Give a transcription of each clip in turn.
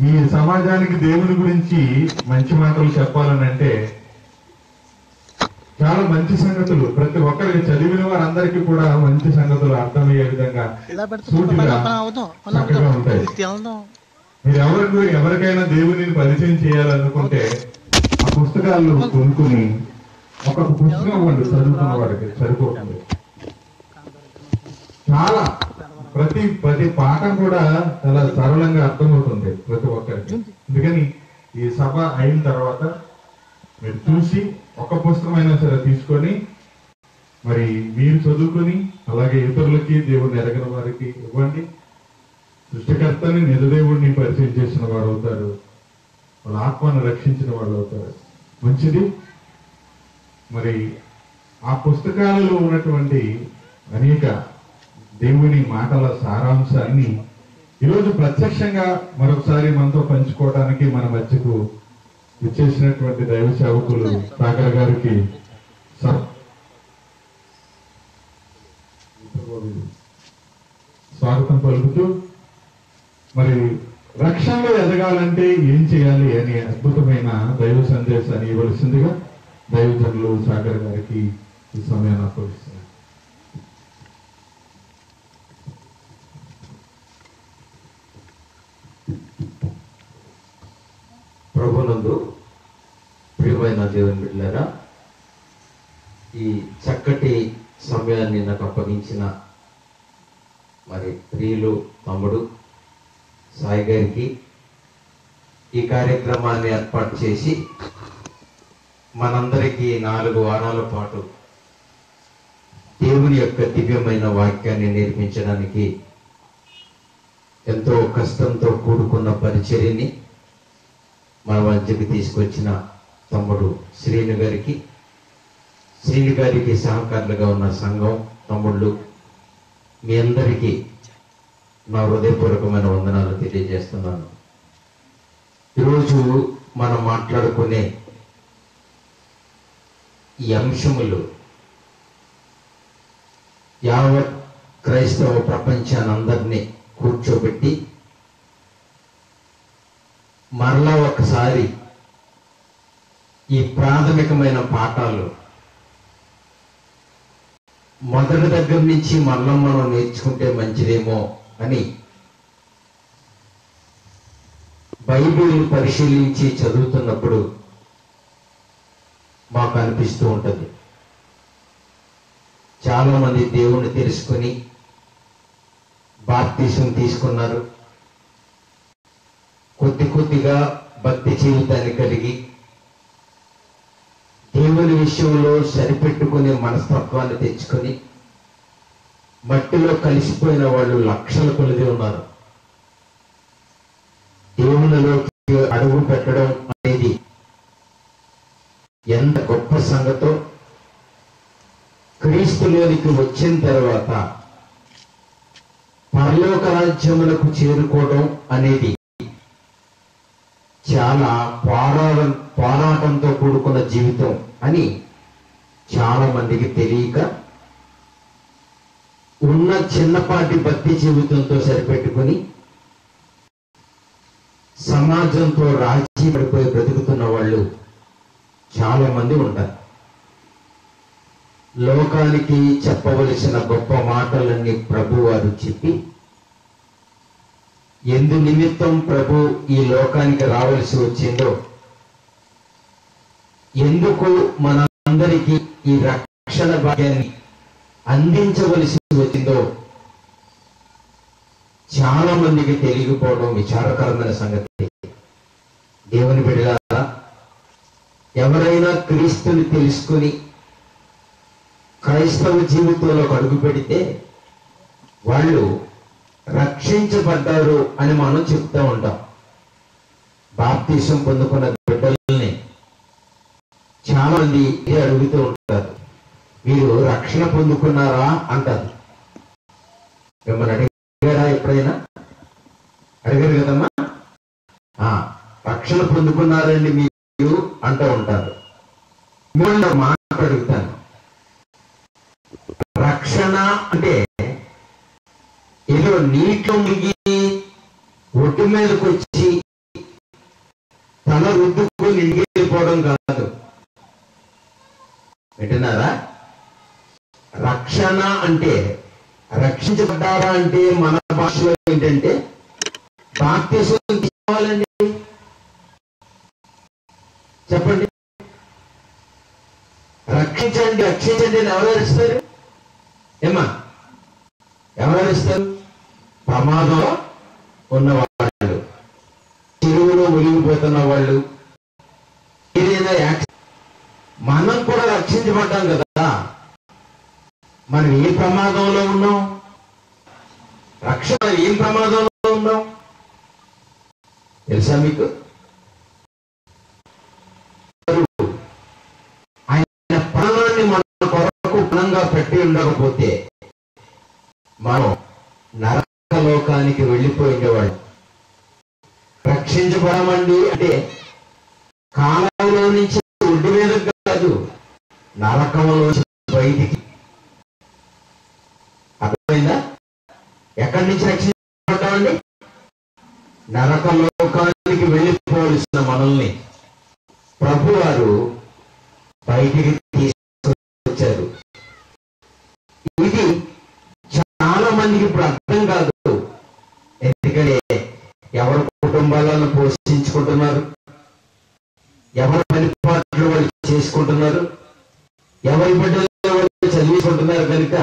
ఈ సమాజానికి దేవుని గురించి మంచి మాటలు చెప్పాలని అంటే చాలా మంచి సంగతులు ప్రతి ఒక్కరికి చదివిన వారందరికీ కూడా మంచి సంగతులు అర్థమయ్యే విధంగా సూటిగా చక్కగా ఉంటాయి. మీరు ఎవరికైనా దేవుని పరిచయం చేయాలనుకుంటే ఆ పుస్తకాలు కొనుక్కుని ఒక్కొక్క పుస్తకం ఇవ్వండి, చదువుతున్న వాడికి సరిపోతుంది. చాలా ప్రతి పాఠం కూడా చాలా సరళంగా అర్థమవుతుంది ప్రతి ఒక్కరికి. అందుకని ఈ సభ అయిన తర్వాత మీరు చూసి ఒక పుస్తకమైనా సరే తీసుకొని మరి మీరు చదువుకొని అలాగే ఇతరులకి దేవుడిని ఎరగిన వారికి ఇవ్వండి. సృష్టికర్తని నిజదేవుడిని పరిచయం చేసిన వారు అవుతారు, వాళ్ళ ఆత్మను రక్షించిన వాళ్ళు అవుతారు. మంచిది. మరి ఆ పుస్తకాలలో ఉన్నటువంటి అనేక దేవుని మాటల సారాంశాన్ని ఈరోజు ప్రత్యక్షంగా మరొకసారి మనతో పంచుకోవడానికి మన మధ్యకు ఇచ్చేసినటువంటి దైవ సేవకులు సాగర్ గారికి స్వాగతం పలుకుతూ మరి రక్షణలో ఎదగాలంటే ఏం చేయాలి అనే అద్భుతమైన దైవ సందేశాన్ని ఇవ్వవలసిందిగా దైవజనులు సాగర్ గారికి ఈ సమయాన్ని అప్పగిస్తున్నారు. ప్రభునందు ప్రియమైన దేవుని బిడ్డలారా, ఈ చక్కటి సమయాన్ని నాకు అప్పగించిన మరి ప్రియులు తమ్ముడు సాయి గారికి, ఈ కార్యక్రమాన్ని ఏర్పాటు చేసి మనందరికీ 4 వారాల పాటు దేవుని యొక్క దివ్యమైన వాక్యాన్ని నేర్పించడానికి ఎంతో కష్టంతో కూడుకున్న పరిచర్యని మన మధ్యకి తీసుకొచ్చిన తమ్ముడు శ్రీను గారికి సహకారులుగా ఉన్న సంఘం తమ్ముళ్ళు, మీ అందరికీ నా హృదయపూర్వకమైన వందనాలు తెలియజేస్తున్నాను. ఈరోజు మనం మాట్లాడుకునే ఈ అంశములు యావత్ క్రైస్తవ ప్రపంచాన్ని అందరినీ కూర్చోబెట్టి మరలా ఒకసారి ఈ ప్రాథమికమైన పాఠాలు మొదటి దగ్గర నుంచి మరలా మనం నేర్చుకుంటే మంచిదేమో అని బైబిల్ పరిశీలించి చదువుతున్నప్పుడు మాకు అనిపిస్తూ ఉంటుంది. చాలా మంది దేవుణ్ణి తెలుసుకుని బాప్తిసం తీసుకున్నారు, కొద్దిగా భక్తి జీవితాన్ని కలిగి దేవుని విషయంలో సరిపెట్టుకునే మనస్తత్వాన్ని తెచ్చుకొని మట్టిలో కలిసిపోయిన వాళ్ళు లక్షల కొలది ఉన్నారు. దేవునిలోకి అడుగు పెట్టడం అనేది ఎంత గొప్ప సంగతో, క్రీస్తులోనికి వచ్చిన తర్వాత పరలోక రాజ్యములకు చేరుకోవడం అనేది చాలా పోరాటంతో కూడుకున్న జీవితం అని చాలా మందికి తెలియక ఉన్న చిన్నపాటి భక్తి జీవితంతో సరిపెట్టుకుని సమాజంతో రాజీ పడిపోయి బ్రతుకుతున్న వాళ్ళు చాలా మంది ఉంటారు. లోకానికి చెప్పవలసిన గొప్ప మాటలన్నీ ప్రభు వారు చెప్పి, ఎందు నిమిత్తం ప్రభు ఈ లోకానికి రావలసి వచ్చిందో, ఎందుకు మనందరికీ ఈ రక్షణ భాగ్యాన్ని అందించవలసి వచ్చిందో చాలా మందికి తెలియకపోవడం విచారకరమైన సంగతి. దేవుని బిడ్డలారా, ఎవరైనా క్రీస్తుని తెలుసుకుని క్రైస్తవ జీవితంలో అడుగు పెడితే వాళ్ళు రక్షించబడ్డారు అని మనం చెప్తూ ఉంటాం. బాప్తిసం పొందుకున్న బిడ్డల్ని చాలా మంది అడుగుతూ ఉంటారు, మీరు రక్షణ పొందుకున్నారా అంటారు. మిమ్మల్ని అడిగారా ఎప్పుడైనా? అడిగారు కదమ్మా. రక్షణ పొందుకున్నారండి మీరు అంటూ ఉంటారు. మిమ్మల్ని మాట అడుగుతాను, రక్షణ అంటే ఏదో నీటిలో మునిగి ఒడ్డు మీదకి వచ్చి వెళ్ళిపోవడం కాదు. వింటున్నారా? రక్షణ అంటే, రక్షించబడ్డారా అంటే మన భాషలో ఏంటంటే బాప్తిసం తీసుకోవాలండి. చెప్పండి, రక్షించండి రక్షించండి అని ఎవరు అరుస్తారు? ఏమా ఎవరు అరుస్తారు? ప్రమాదంలో ఉన్నవాళ్ళు, చెరువులో మునిగిపోతున్న వాళ్ళు, ఏదైనా మనం కూడా రక్షించబడ్డాం కదా. మనం ఏ ప్రమాదంలో ఉన్నాం? రక్షణ ఏం ప్రమాదంలో ఉన్నాం తెలుసా మీకు? ఆయన ప్రాణాన్ని మన కొరకు పణంగా పెట్టి ఉండకపోతే మనం నరకలోకానికి వెళ్ళిపోయేవాళ్ళు. రక్షించబడమండి అంటే కాలంలో నుంచి ఒడ్డు మీద కాదు, నరకంలో బయటికి. అర్థమైందా? ఎక్కడి నుంచి రక్షించబడ్డామండి? నరకలోకానికి వెళ్ళిపోవలసిన మనల్ని ప్రభు వారు బయటికి తీసుకొచ్చారు. ఇది చాలా మందికి ఇప్పుడు అర్థం కాదు. ఎందుకంటే ఎవరి కుటుంబాలను పోషించుకుంటున్నారు, ఎవరి పనిపాట్లు వాళ్ళు చేసుకుంటున్నారు, ఎవరి బిడ్డలు వాళ్ళు చదివించుకుంటున్నారు. కనుక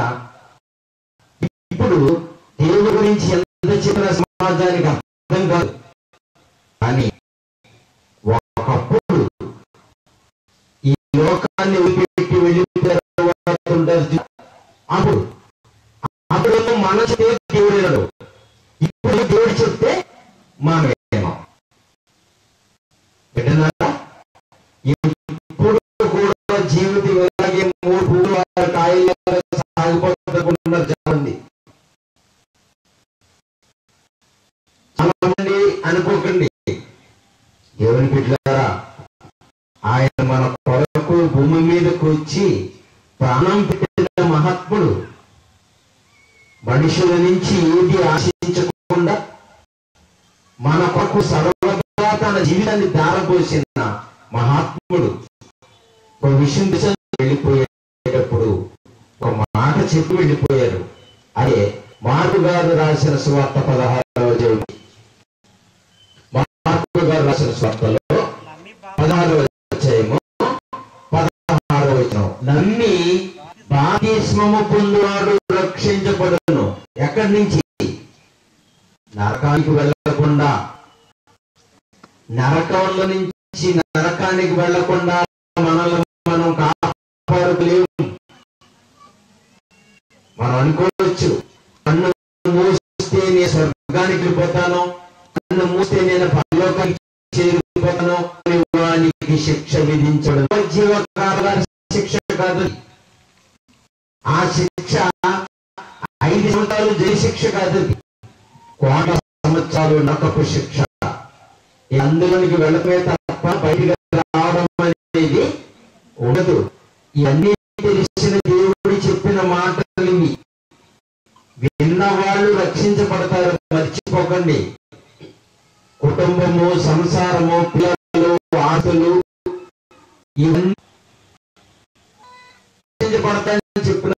ఇప్పుడు దేవుడి గురించి ఎంత చెప్పిన సమాజానికి అర్థం కాదు. కానీ ఒకప్పుడు ఈ లోకాన్ని వదిలిపెట్టి వెళ్ళిపోతారు. అప్పుడు మన దేవుడు వినడు. ఇప్పుడు దేవుడు చెప్తే మానేమో. ఇప్పుడు కూడా జీవితం ఇలాగే మూడు కాయలు సాగిపోతున్నారు చాలా మంది. చాలా మంది అనుకోకండి, దేవుని బిడ్డలారా, ఆయన మన కొరకు భూమి మీదకు వచ్చి ప్రాణం పెట్టిన మహాత్ముడు. మనుషుల నుంచి ఏది ఆశించకుండా మన కొరకు సర్వదా తన జీవితాన్ని దారపోసిన మహాత్ముడు ఒక విషయం వెళ్ళిపోయేటప్పుడు ఒక మాట చెప్పి వెళ్ళిపోయారు. అదే మార్కు గారు రాసిన సువార్త 16వ అధ్యాయం. మార్కు గారు రాసిన సువార్తలో 16వ అధ్యాయము 16వ వచనం, నమ్మి బాప్తిస్మము పొందువాడు రక్షించబడును. ఎక్కడి నుంచి? నరకానికి వెళ్ళకుండా. నరకంలో నుంచి నరకానికి వెళ్ళకుండా మనల్ని మనం కాపాడుకోలేము. మనం అనుకోవచ్చు, కన్ను మూస్తే నేను స్వర్గానికి వెళ్ళిపోతాను, కన్ను మూస్తే నేను పరలోకానికి చేరిపోతాను. వానికి శిక్ష విధించడం జీవకాల శిక్ష కాదు. ఆ శిక్ష 5 సంవత్సరాలు జైలు శిక్ష కాదు, కోట్ల సంవత్సరాలు నరకపు శిక్ష. అందులోనికి వెళ్ళటమే తప్ప బయటికి రావడం అనేది ఉండదు. ఇవన్నీ తెలిసిన దేవుడు చెప్పిన మాటలు విన్నవాళ్ళు రక్షించబడతారు. మర్చిపోకండి. కుటుంబము, సంసారము, పిల్లలు, ఆశలు ఇవన్నీ రక్షించబడతాయని చెప్పిన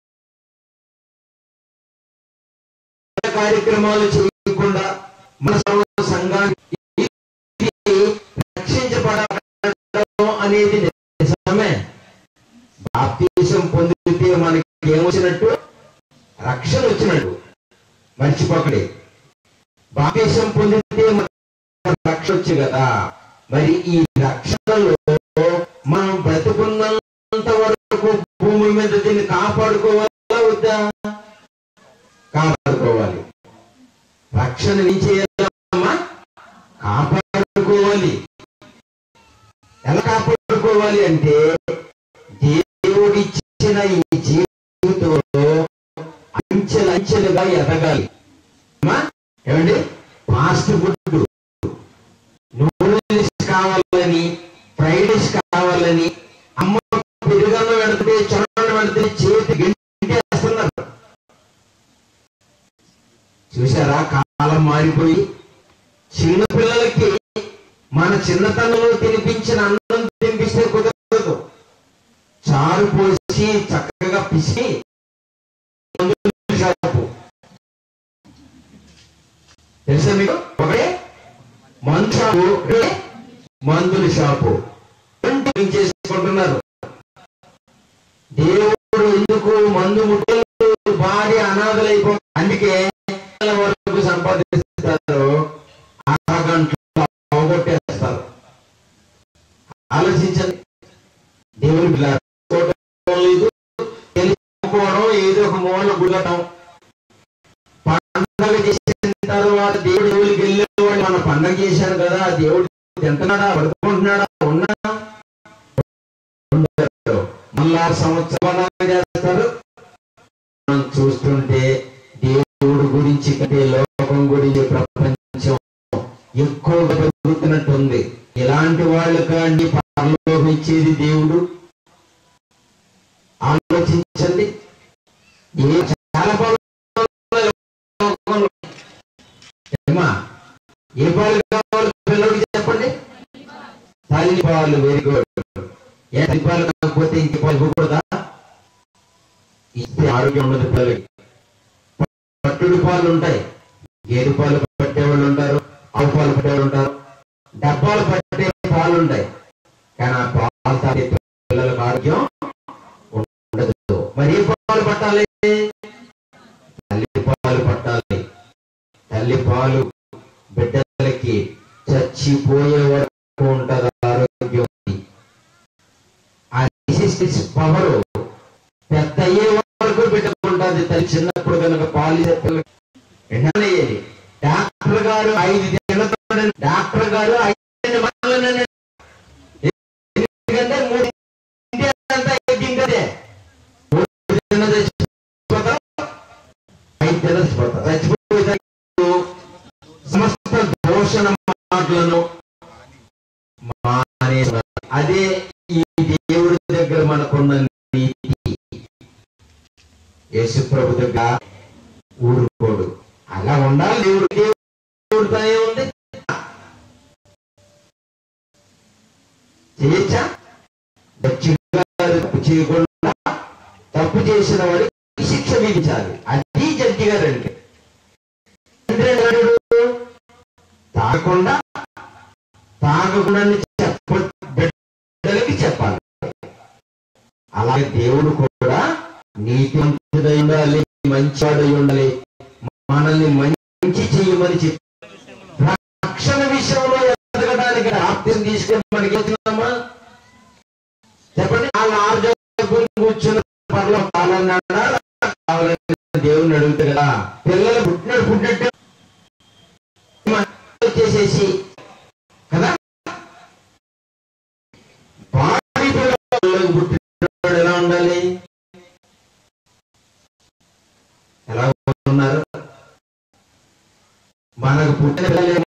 కార్యక్రమాలు చేయకుండా మన సంఘానికి రక్షించబడడం అనేది నిజమే. బాప్తిసం పొందితే మనకి ఏమొచ్చినట్టు? రక్షణ వచ్చినట్టు. మర్చిపోకండి, బాప్తిసం పొందితే మనకు రక్షణ వచ్చి కదా. మరి ఈ రక్షణలో మనం బ్రతుకున్నంత వరకు భూమి మీద దీన్ని కాపాడుకోవాలా వద్దా? కాపాడుకోవాలి. రక్షణ ఏం చేయాలమ్మా? కాపాడుకోవాలి. ఎలా కాపాడుకోవాలి అంటే దేవుడిచ్చిన ఈ జీవితంలో అంచెలంచెలుగా ఎదగాలి. ఏమండి? ఫాస్ట్ ఫుడ్, నూడిల్స్ కావాలని, ఫ్రైడ్ రైస్ కావాలని, అమ్మ పెరుగన్న పెడితే చొరణ పెడితే చేతి గంటేస్తున్నారు. చూసారా? కాలం మారిపోయి చిన్న పిల్లలకి మన చిన్నతనంలో తినిపించిన అన్నం తినిపిస్తే ఇస్తే కుదరదు. చారు పోసి చక్కగా పిసి షాపు తెలుసా మీకు? ఒకటే మందు షాపు, మందుల షాపు చేసుకుంటున్నారు. దేవుడు ఎందుకు మందు ముట్టలు భారీ అనాథలైపో, అందుకే వరకు సంపాదిస్తారు, అరగంటలో అవగొట్టేస్తారు. ఆలోచించండి. దేవుని లేదు, తెలుసుకోవడం, ఏదో ఒక మూల గుల్లటం. పండగ చేసిన తర్వాత దేవుడు దేవుడికి వెళ్ళేవాడు, మన పండగ చేశాను కదా, దేవుడు తింటున్నాడా, పడుకుంటున్నాడా, ఉన్నా మళ్ళా సంవత్సరం చేస్తారు. మనం చూస్తుంటే దేవుడు గురించి కంటే లోకం గురించి ప్రపంచం ఎక్కువగా పెరుగుతున్నట్టుంది. ఇలాంటి వాళ్ళు కానీ పరలోకం ఇచ్చేది దేవుడు. ఆలోచించండి. చాలా పాలు, ఏ పాలు కావాలి పిల్లలకి చెప్పండి? తల్లి పాలు. Very good. ఏ తల్లి పాలు కాకపోతే ఇంక పాలు ఇవ్వకూడదా? ఇస్తే ఆరోగ్యం ఉండదు పిల్లలకి. పట్టుడు పాలు ఉంటాయి, గేదె పాలు పట్టేవాళ్ళు ఉంటారు, ఆవు పాలు పట్టేవాళ్ళు ఉంటారు, డబ్బాలు పట్టే పాలు ఉంటాయి. కానీ ఆ పాలు తాగే పిల్లలకు ఆరోగ్యం ఉండదు. మరి ఏ పాలు పట్టాలి? తల్లి పాలు పట్టాలి. తల్లి పాలు బిడ్డలకి చచ్చిపోయే వరకు ఉంటుంది ఆరోగ్యం. ఆ పవర్ పెద్ద అయ్యే వరకు బిడ్డకుంటుంది. తల్లి చిన్నప్పుడు కనుక పాలు పిల్లలకి డాక్టర్ గారు 5 నెలలతో డాక్టర్ గారు 5 నెలలు, ఎందుకంటే 3 అంతా కదే 3 నెలలు చచ్చిపోతారు, 5 నెలలు చచ్చిపోతారు. చచ్చిపోతే సమస్త దోషణ మాటలను మానేస్తారు. అదే ఈ దేవుడి దగ్గర మనకున్న నీతి. యేసు ప్రభు దగ్గర ఊరుకోడు. అలా ఉండాలి. దేవుడితో ఉంది చేయొచ్చా? తప్పు చేయకుండా తప్పు చేసిన వాడికి శిక్ష విధించాలి. అది జడ్జి గారు అంటే. తాగకుండా బిడ్డలకి చెప్పాలి. అలాగే దేవుడు కూడా నీతిమంతుడై ఉండాలి, మంచివాడై ఉండాలి, మనల్ని మంచి చేయమని చెప్పి రక్షణ విషయంలో ఎదగడానికి బాప్తిసం తీసుకొని మనకి వెళ్తున్నామా చెప్పండి? వాళ్ళ 6 కూర్చున్న పర్లో కావాలన్నాడా, కావాలని దేవుడిని అడుగుతారు కదా. పిల్లలు పుట్టినట్టు చేసేసి కదా, భారీ పిల్లలకు పుట్టినప్పుడు ఎలా ఉండాలి? ఎలా ఉన్నారు? మనకు పుట్టిన పిల్లలు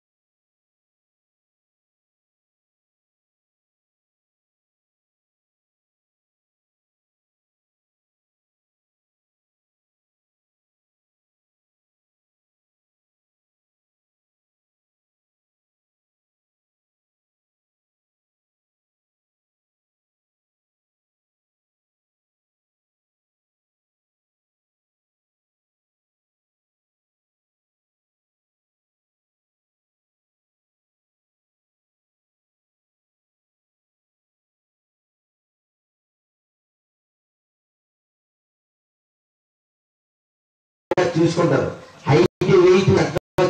చూసుకుంటారు. హైట్ వెయిట్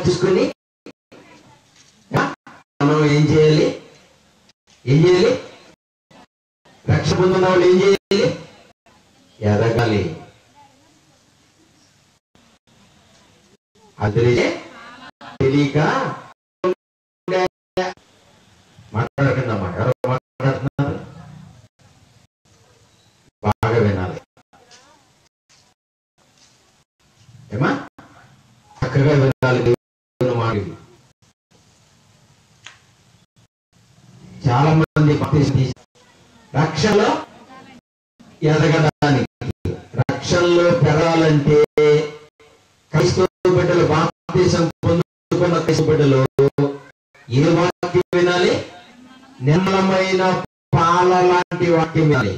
చూసుకొని మనం ఏం చేయాలి? రక్షణ పొందిన వాళ్ళు ఏం చేయాలి? ఎదగాలి. అది తెలియక మాట్లాడకుండా ఎవరు మాట్లాడుతున్నారు? బాగా వినాలి. ఏమా చక్కగా వినాలి. చాలా మంది రక్షణలో ఎదగడానికి, రక్షణలో పెరగాలంటే క్రైస్తవ బిడ్డలు, బాప్తిసం పొందుకున్న క్రైస్తవ బిడ్డలు ఏ వాక్యం వినాలి? నిర్మలమైన పాల లాంటి వాక్యం వినాలి.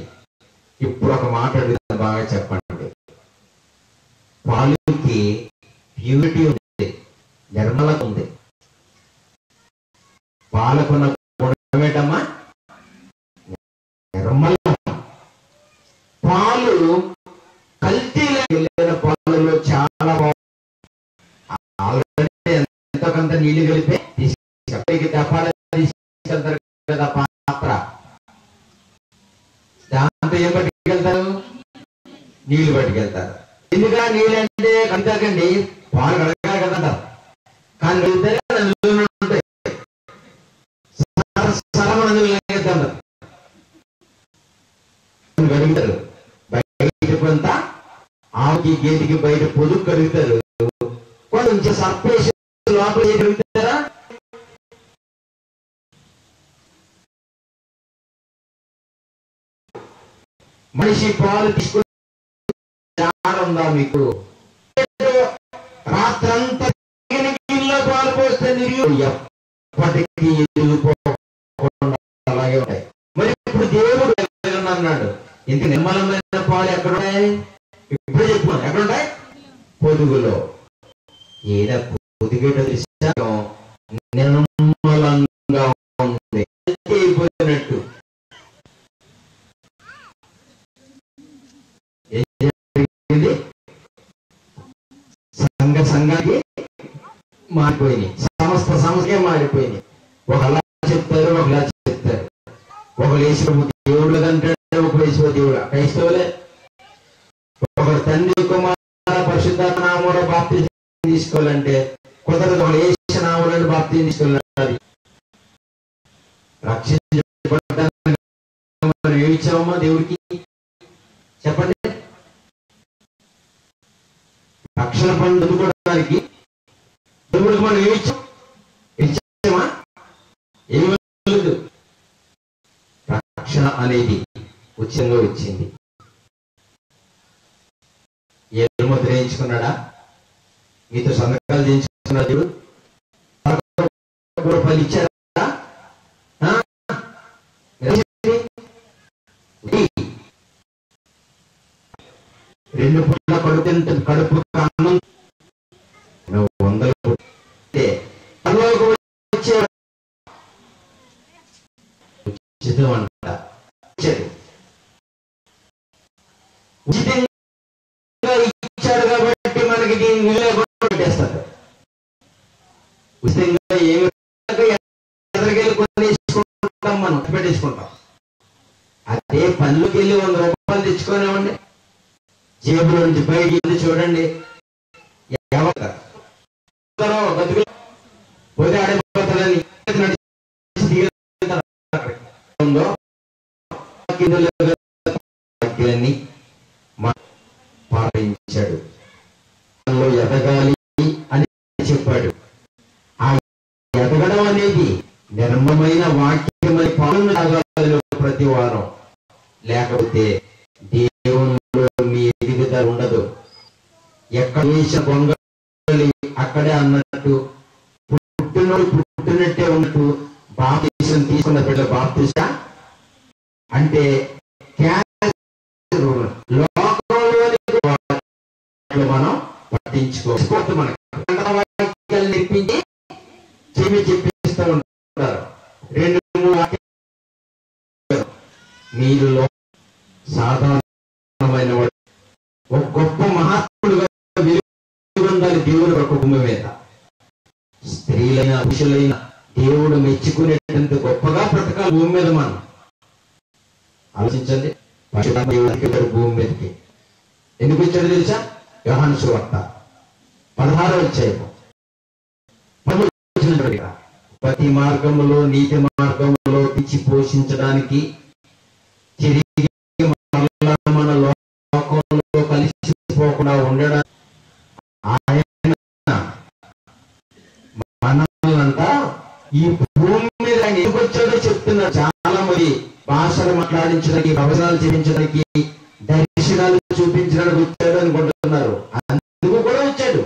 ఇప్పుడు ఒక మాట అడుగుతాను, బాగా చెప్పండి. పాలుకి ప్యూరిటీ ఉంది, నిర్మలత ఉంది. పాలకున్న గుణమేటమ్మా? నిర్మల. పాలు కల్తీలో వెళ్ళిన పాలలో చాలా ఆల్రెడీ ఎంతో కొంత నీళ్లు కలిపి తీసుకెళ్తారు కదా పాత్ర. దాంతో ఏం పట్టుకెళ్తారు? నీళ్లు పట్టుకెళ్తారు. ఎందుకు నీళ్ళు అంటే కడగండి, పాలు కడగాలి కదా. కానీ ఉంటాయి కడుగుతారు. బయట కొంత ఆవుకి గేటికి బయట పొదుపు కడుగుతారు. కొంచెం సర్పేసి లోపల కడుగుతారా? మనిషి పాలు తీసుకుని ఉందా మీకు? రాత్రంతా పాలు పోస్తే ఎప్పటికీ ఎదిగిపోకుండా అలాగే ఉంటాయి. మరి ఇప్పుడు దేవుడు అన్నాడు, ఇంత నిర్మలమైన పాలు ఎక్కడున్నాయి? ఇప్పుడు చెప్పుకోండి, ఎక్కడుంటాయి? పొదుగులో. ఏద పొదిగేట దృశ్యం నిర్మలంగా ఉంది, అయిపోయినట్టు. సంఘానికి మారిపోయినాయి, సమస్యకే మారిపోయినాయి. ఒకలా చెప్తారు, ఒకలా చెప్తారు. ఒకరు యేసు దేవుడు అంటాడు, ఒకరు యేసు దేవుడు. క్రైస్తవులే. ఒకరు తండ్రి కుమార పరిశుద్ధాత్మ నామములో బాప్తిజం తీసుకోవాలంటే కుదరదు. ఒకరు యేసు నామములో బాప్తిజం తీసుకోవాలి. రక్షించబడడానికి మనం ఏమి ఇచ్చామమ్మా దేవుడికి? చెప్పండి. రక్షణ పొందుకోవడానికి దేవుడికి మనం ఏమి ఇచ్చామా? ఏమి లేదు. రక్షణ అనేది ఉచితంగా వచ్చింది. ఏడు ముద్ర వేయించుకున్నాడా? మీతో సంతకాలు చేయించుకున్నాడు దేవుడు? రూపాయలు ఇచ్చారా? రెండు పూట కడుపు అన్నం 100 ఉచితం అంట. ఉచితంగా ఇచ్చాడు కాబట్టి మనకి దీని విలువ పెట్టేస్తాడు. ఉచితంగా ఏమి ఎదరికెళ్ళి కొనేసుకుంటాం, మనం పెట్టేసుకుంటాం. అదే పనులకి వెళ్ళి 100 రూపాయలు తెచ్చుకోనివ్వండి, జేబులో నుంచి బయటికి చూడండి, పోతే ఆడిపోతాడని పాటించాడు. ఎదగాలి అని చెప్పాడు. ఆ ఎదగడం అనేది నిర్మమైన వాక్యమై పాలన తాగాలి ప్రతి వారం. లేకపోతే దేవునిలో మీ ఎదుగుదల ఉండదు. ఎక్కడ వేసిన గొంగళి అక్కడే అన్నట్టు, పుట్టినట్టే ఉన్నట్టు. బాప్తిసం తీసుకున్న బిడ్డ బాప్తిస అంటే లోకంలోని మనం పట్టించుకోవచ్చు. మనకి వాక్యాలు నేర్పించి చెప్పిస్తూ ఉంటారు. 2-3 వాక్యాలు మీరు సాధారణమైన ఒక గొప్ప మహాత్ముడుగా వెలుగొందాలి దేవుని ఒక భూమి మీద. స్త్రీలైన పురుషులైన దేవుడు మెచ్చుకునేటంత గొప్పగా బ్రతకాలి భూమి మీద. మనం ఆలోచించండి. భూమి మీదకి ఎందుకు వచ్చాడు తెలుసా? యోహాను సువార్త 16వ అధ్యాయం. ప్రతి మార్గంలో నీతి మార్గంలో పిచ్చి పోషించడానికి మన లోకంలో కలిసిపోకుండా ఉండడానికి ఆయన మనల్నంతా ఈ భూమి మీద ఎందుకు వచ్చాడో చెప్తున్నారు. చాలా మంది భాషలు మాట్లాడించడానికి, ప్రవచనాలు చేయించడానికి, దర్శనాలు చూపించడానికి వచ్చాడు అనుకుంటున్నారు. అందుకు కూడా వచ్చాడు,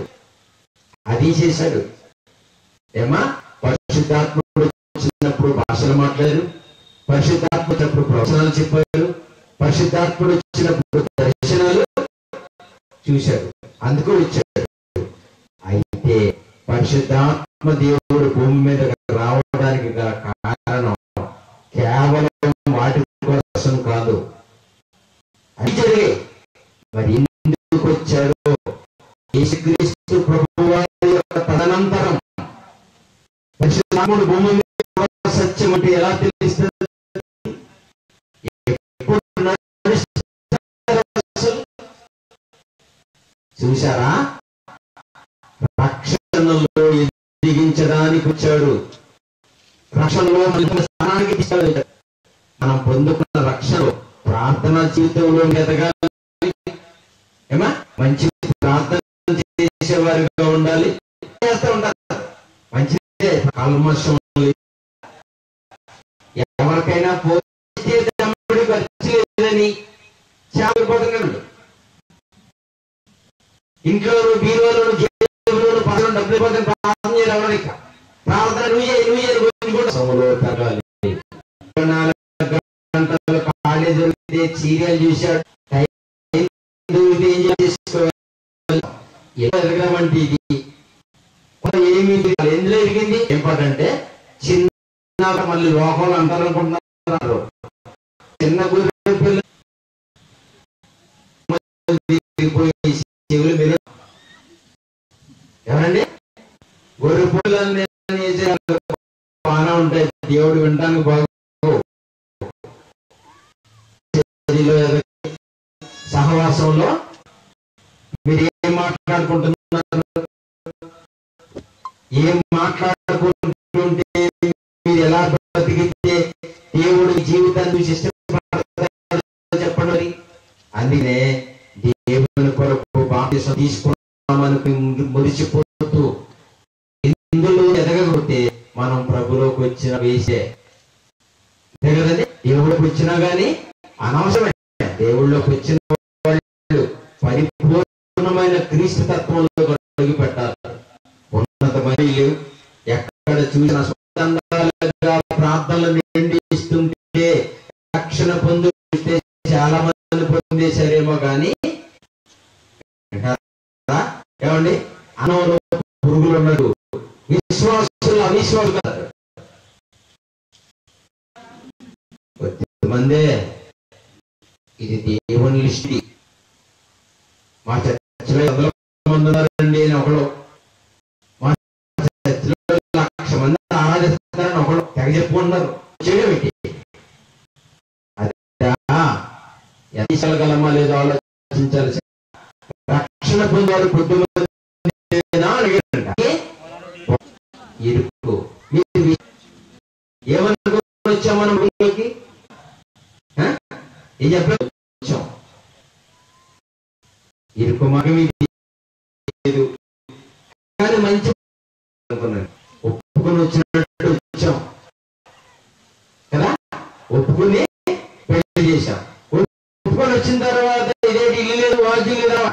అది చేశాడు. ఏమా పరిశుద్ధాత్ముడు వచ్చినప్పుడు భాషలు మాట్లాడారు, పరిశుద్ధాత్మ వచ్చినప్పుడు ప్రవచనాలు చెప్పారు, పరిశుద్ధాత్ముడు వచ్చినప్పుడు దర్శనాలు చూశాడు, అందుకు వచ్చాడు. అయితే పరిశుద్ధాత్మ దేవుడు భూమి మీద రావడానికి గల కారణం కేవలం వాటి కోసం కాదు, అది జరిగే. మరి ఎందుకు వచ్చాడో యేసుక్రీస్తు ప్రభువారి యొక్క తదనంతరం పరిశుద్ధాత్ముడు భూమి మీద సత్యం అంటే ఎలా తెలుస్తుంది? చూశారా? రక్షణలో ఎదిగించడానికి వచ్చాడు, రక్షణలో స్థానానికి తీసుకెళ్ళాడు. మనం పొందుకున్న రక్షణ ప్రార్థనా జీవితంలో ఎదగాలి, ఏమా మంచి ప్రార్థన చేసేవారిగా ఉండాలి, చేస్తూ ఉండాలి. మంచిదే, కల్మషం ఎవరికైనా పోతే ఖర్చు లేదని చేపలిపోతున్నాడు. ఇంట్లో బీరువాలను జేబులను పదలను డబ్బులు పోతే ప్రార్థన చేయడం ఇక ప్రార్థన నువ్వు తగ్గాలి. 24 గంటలు ఖాళీ దొరికితే సీరియల్ చూశాడు, ఎదగమంటే ఇది ఏమి ఎందులో ఎరిగింది? ఏంటంటే చిన్న మళ్ళీ లోకంలో అంటారనుకుంటున్నారు, చిన్న గొర్రె పిల్లలు చెవులు మీరు ఎవరండి? గొర్రె పిల్లలు బాగా ఉంటాయి, దేవుడు వినడానికి బాగు. సహవాసంలో మీరు ఏం మాట్లాడుకుంటున్నారు, ఏం మాట్లాడుకుంటుంటే మీరు ఎలా బ్రతికితే దేవుడి జీవితాన్ని చూసి ఇష్టపడతారు చెప్పండి. అందుకనే దేవుని కొరకు బాప్తిసం తీసుకున్నామని మురిసిపోతూ ఇందులో ఎదగకపోతే మనం ప్రభులోకి వచ్చిన వేసే కదండి. దేవుడికి వచ్చినా గానీ అనవసరమే. దేవుళ్ళకి వచ్చిన వాళ్ళు పరిపూర్ణమైన క్రీస్తు తత్వంలో అడుగు పెట్టాలి. ఉన్నతమైన ఎక్కడ చూసిన స్వతంత్రంగా ప్రార్థనలు నిండిస్తుంటే రక్షణ పొందితే చాలా మంది పొందేశారేమో కానీ ఏమండి అనవలో పురుగులు ఉన్నాడు. విశ్వాసులు అవిశ్వాసులు కాదు, కొద్దిమందే. ఇది దేవుని లిస్ట్. మా చర్చలో 100 మంది ఉన్నారండి అని ఒకడు, మా చర్చలో 1,00,000 మంది ఆరాధిస్తారని ఒకడు తెగ చెప్పుకుంటున్నారు. చేయడం ఏంటి? అది గలమా లేదో ఆలోచించాలి. రక్షణ పొందారు కొద్దిమంది ఇరుకు. ఏమనుకో వచ్చాం మనం ఊళ్ళోకి, ఏం చెప్పలేదు వచ్చాం. ఇరుకు మగం లేదు కానీ మంచి ఒప్పుకొని వచ్చినట్టు వచ్చాం కదా, ఒప్పుకుని పెళ్లి చేశాం. ఒప్పుకొని వచ్చిన తర్వాత ఇదేంటి ఇల్లు లేదు వాద్యం లేదా,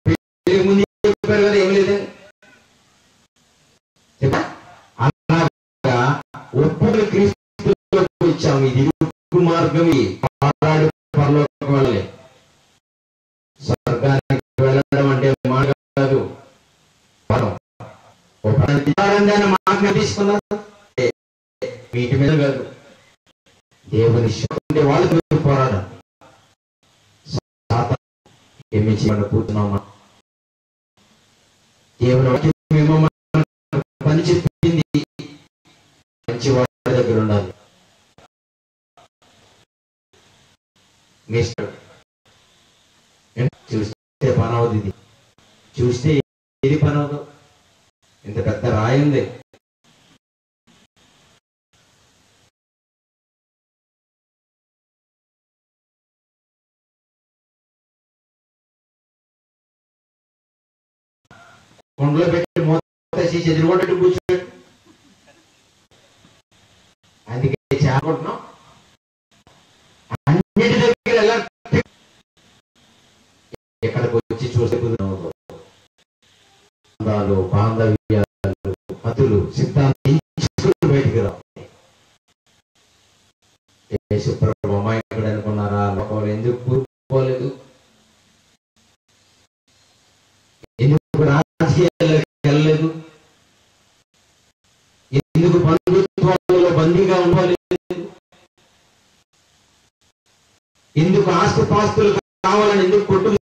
పెళ్లి ముందు చెప్పారు కదా ఏం లేదని. అలాగా ఒప్పుకొని క్రీస్తులోకి వచ్చాము. ఇది ఇరుకు మార్గం, పారాడు పరలోకం వెళ్ళలే. స్వర్గానికి వెళ్ళడం అంటే మాట కాదు, మాట తీసుకున్నారు. వీటి మీద కాదు, దేవుని వాళ్ళతో పోరాడం. ఏమి చేయకుండా కూర్చున్నామా? దేవుని వాక్యం పని చెప్పింది, మంచి వాడి దగ్గర ఉండాలి. చూస్తే పని అవుతుంది, ఇది చూస్తే ఏది పని అవదు. ఇంత పెద్ద రాయి ఉంది, కొండలో పెట్టి మూతేసి ఎదురుగొట్టట్టు కూర్చోడు. అందుకే చేపడుతున్నాం అన్నిటి దగ్గర ఎలా ఎక్కడికి వచ్చి చూసే బంధాలు బాంధవ్యాలు పతులు సిద్ధాంతం బయటికి రావు. యేసుప్రభు అమాయకుడు అనుకున్నారా? లోకంలో ఎందుకు కూరుకుపోలేదు? ఎందుకు రాజకీయాలకు వెళ్ళలేదు? ఎందుకు బంధుత్వాలలో బందీగా ఉండలేదు? ఎందుకు ఆస్తిపాస్తులు కావాలని ఎందుకు కొట్టు